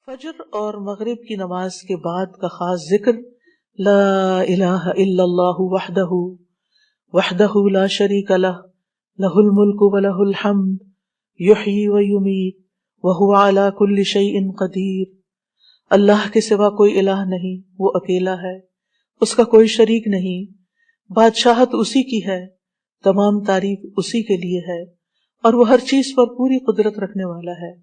فجر اور مغرب کی نماز کے بعد کا خاص ذکر لا الہ الا اللہ وحدہ لا شریک لہ لہ الملک ولہ الحمد یحیی ویمیت وہو علی کل شیء قدیر۔ اللہ کے سوا کوئی الہ نہیں، وہ اکیلا ہے، اس کا کوئی شریک نہیں، بادشاہت اسی کی ہے، تمام تعریف اسی کے لیے ہے اور وہ ہر چیز پر پوری قدرت رکھنے والا ہے۔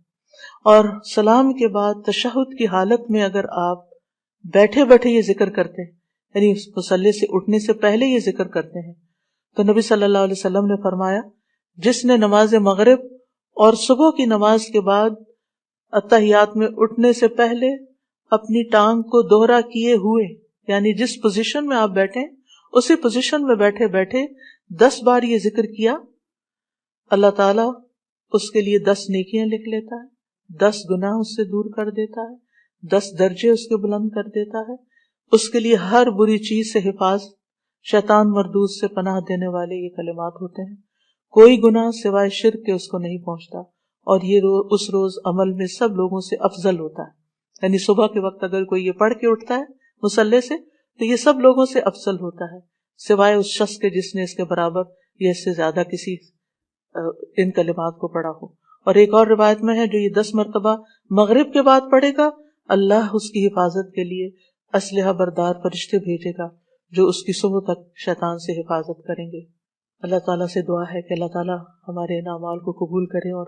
اور سلام کے بعد تشہد کی حالت میں اگر آپ بیٹھے بیٹھے یہ ذکر کرتے ہیں، یعنی مصلی سے اٹھنے سے پہلے یہ ذکر کرتے ہیں، تو نبی صلی اللہ علیہ وسلم نے فرمایا جس نے نماز مغرب اور صبح کی نماز کے بعد اتحیات میں اٹھنے سے پہلے اپنی ٹانگ کو دوہرا کیے ہوئے، یعنی جس پوزیشن میں آپ بیٹھے اسی پوزیشن میں بیٹھے بیٹھے 10 بار یہ ذکر کیا، اللہ تعالیٰ اس کے لیے 10 نیکیاں لکھ لیتا ہے، 10 گناہ اس سے دور کر دیتا ہے، 10 درجے اس کے بلند کر دیتا ہے، اس کے لیے ہر بری چیز سے حفاظت، شیطان مردود سے پناہ دینے والے یہ کلمات ہوتے ہیں۔ کوئی گناہ سوائے شرک کے اس کو نہیں پہنچتا، اور یہ اس روز عمل میں سب لوگوں سے افضل ہوتا ہے، یعنی صبح کے وقت اگر کوئی یہ پڑھ کے اٹھتا ہے مصلی سے تو یہ سب لوگوں سے افضل ہوتا ہے، سوائے اس شخص کے جس نے اس کے برابر یا اس سے زیادہ کسی ان کلمات کو پڑھا ہو۔ اور ایک اور روایت میں ہے جو یہ 10 مرتبہ مغرب کے بعد پڑھے گا، اللہ اس کی حفاظت کے لیے اسلحہ بردار فرشتے بھیجے گا جو اس کی صبح تک شیطان سے حفاظت کریں گے۔ اللہ تعالیٰ سے دعا ہے کہ اللہ تعالیٰ ہمارے ان اعمال کو قبول کرے اور